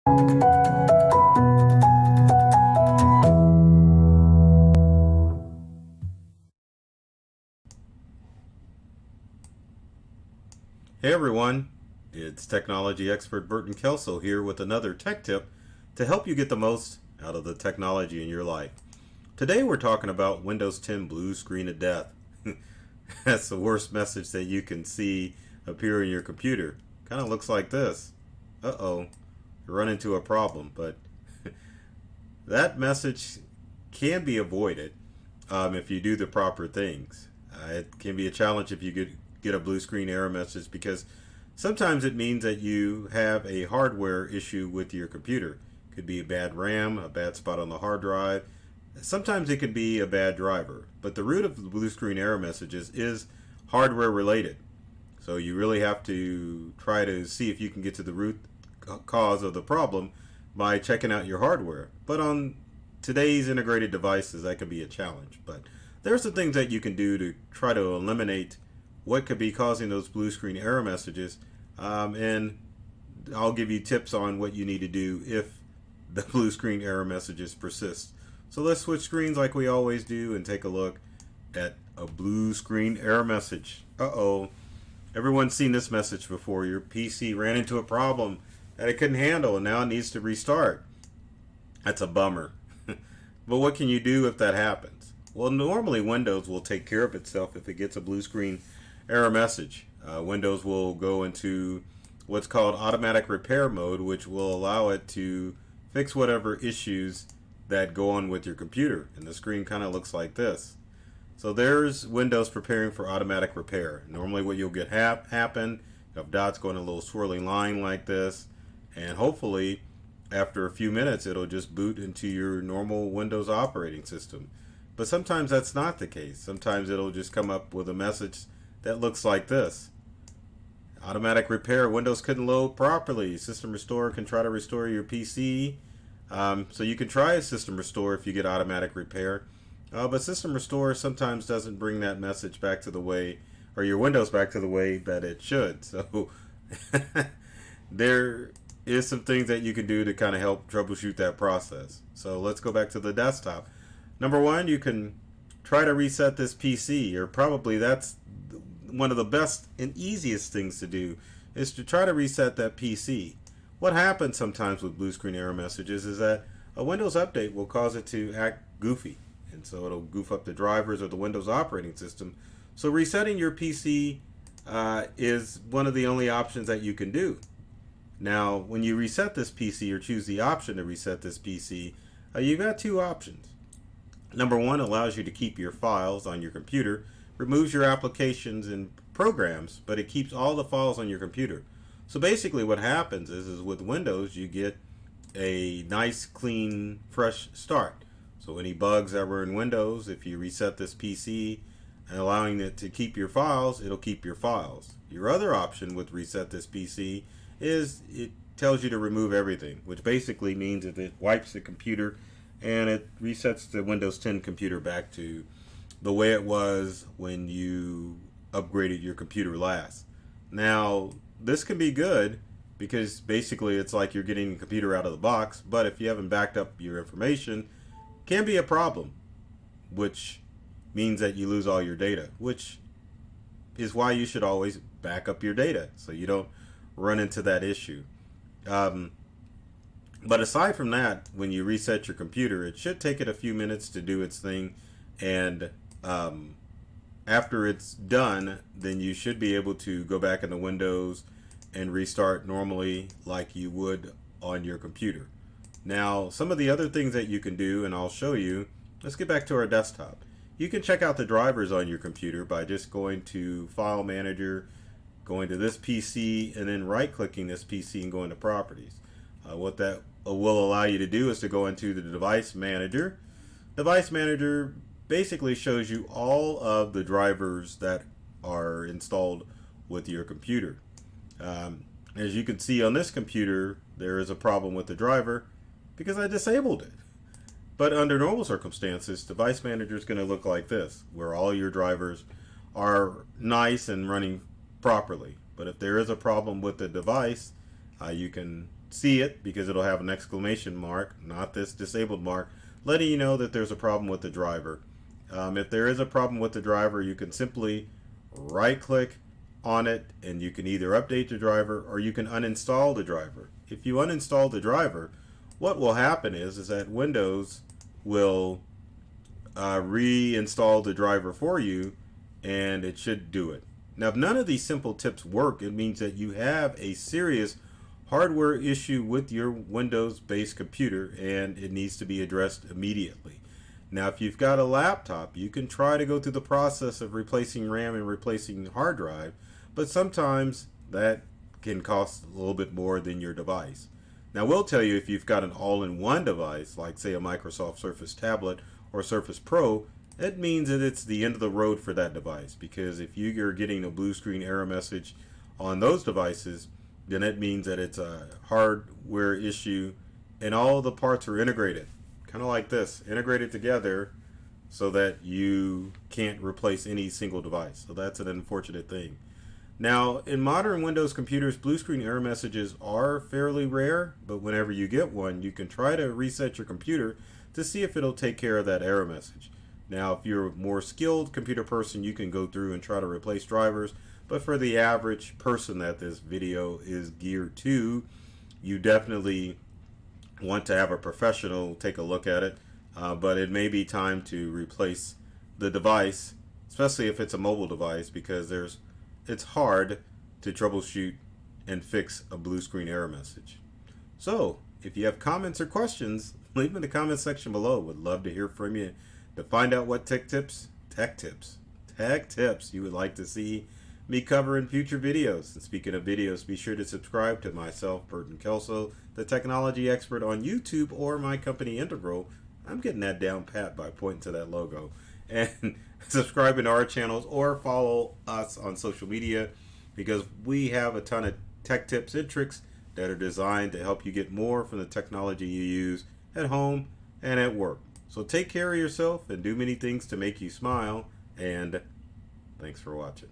Hey everyone, it's technology expert Burton Kelso here with another tech tip to help you get the most out of the technology in your life. Today we're talking about Windows 10 blue screen of death. That's the worst message that you can see appear in your computer. Kind of looks like this. Uh-oh, you run into a problem, but that message can be avoided if you do the proper things. It can be a challenge if you get a blue screen error message because sometimes it means that you have a hardware issue with your computer. It could be a bad RAM, a bad spot on the hard drive. Sometimes it could be a bad driver. But the root of the blue screen error messages is hardware related. So you really have to try to see if you can get to the root cause of the problem by checking out your hardware. But on today's integrated devices, that could be a challenge. But there are some things that you can do to try to eliminate what could be causing those blue screen error messages, and I'll give you tips on what you need to do if the blue screen error messages persist. So let's switch screens like we always do and take a look at a blue screen error message. Uh-oh. Everyone's seen this message before. Your PC ran into a problem that it couldn't handle and now it needs to restart. That's a bummer. But what can you do if that happens? Well, normally Windows will take care of itself if it gets a blue screen error message. Windows will go into what's called automatic repair mode, which will allow it to fix whatever issues that go on with your computer. And the screen kind of looks like this. So there's Windows preparing for automatic repair. Normally what you'll get happen, you have dots going a little swirling line like this, and hopefully after a few minutes it'll just boot into your normal Windows operating system. But sometimes that's not the case. Sometimes it'll just come up with a message that looks like this. Automatic repair, Windows couldn't load properly. System Restore can try to restore your PC. So you can try a System Restore if you get automatic repair. But System Restore sometimes doesn't bring that message back to the way, or your Windows back to the way that it should. So there is some things that you can do to kind of help troubleshoot that process. So let's go back to the desktop. Number one, you can try to reset this PC, or probably that's one of the best and easiest things to do is to try to reset that PC. What happens sometimes with blue screen error messages is that a Windows update will cause it to act goofy, and so it'll goof up the drivers or the Windows operating system. So resetting your PC is one of the only options that you can do. Now when you reset this PC or choose the option to reset this PC, you've got two options. Number one allows you to keep your files on your computer, removes your applications and programs, but it keeps all the files on your computer. So basically what happens is with Windows you get a nice clean fresh start. So any bugs that were in Windows, if you reset this PC and allowing it to keep your files, it'll keep your files. Your other option with reset this PC is it tells you to remove everything, which basically means that it wipes the computer and it resets the Windows 10 computer back to the way it was when you upgraded your computer last. Now this can be good because basically it's like you're getting a computer out of the box, but if you haven't backed up your information, it can be a problem, which means that you lose all your data, which is why you should always back up your data so you don't run into that issue. But aside from that, when you reset your computer, it should take it a few minutes to do its thing, and after it's done, then you should be able to go back into Windows and restart normally like you would on your computer. Now, some of the other things that you can do, and I'll show you, let's get back to our desktop. You can check out the drivers on your computer by just going to File Manager, going to this PC, and then right-clicking this PC and going to Properties. What that will allow you to do is to go into the Device Manager. Device Manager basically shows you all of the drivers that are installed with your computer. As you can see on this computer, there is a problem with the driver because I disabled it. But under normal circumstances, Device Manager is going to look like this, where all your drivers are nice and running properly. But if there is a problem with the device, you can see it because it'll have an exclamation mark, not this disabled mark, letting you know that there's a problem with the driver. If there is a problem with the driver, you can simply right click on it and you can either update the driver or you can uninstall the driver. If you uninstall the driver, what will happen is that Windows will reinstall the driver for you, and it should do it. Now, if none of these simple tips work, it means that you have a serious hardware issue with your Windows-based computer and it needs to be addressed immediately. Now, if you've got a laptop, you can try to go through the process of replacing RAM and replacing hard drive, but sometimes that can cost a little bit more than your device. Now, we'll tell you if you've got an all-in-one device, like say a Microsoft Surface tablet or Surface Pro, it means that it's the end of the road for that device, because if you're getting a blue screen error message on those devices, then it means that it's a hardware issue and all the parts are integrated, kind of like this, integrated together so that you can't replace any single device. So that's an unfortunate thing. Now, in modern Windows computers, blue screen error messages are fairly rare, but whenever you get one, you can try to reset your computer to see if it'll take care of that error message. Now, if you're a more skilled computer person, you can go through and try to replace drivers, but for the average person that this video is geared to, you definitely want to have a professional take a look at it, but it may be time to replace the device, especially if it's a mobile device, because it's hard to troubleshoot and fix a blue screen error message. So, if you have comments or questions, leave them in the comment section below. Would love to hear from you to find out what tech tips you would like to see me cover in future videos. And speaking of videos, be sure to subscribe to myself, Burton Kelso, the technology expert on YouTube, or my company Integral. I'm getting that down pat by pointing to that logo. And subscribing to our channels or follow us on social media, because we have a ton of tech tips and tricks that are designed to help you get more from the technology you use at home and at work. So take care of yourself and do many things to make you smile, and thanks for watching.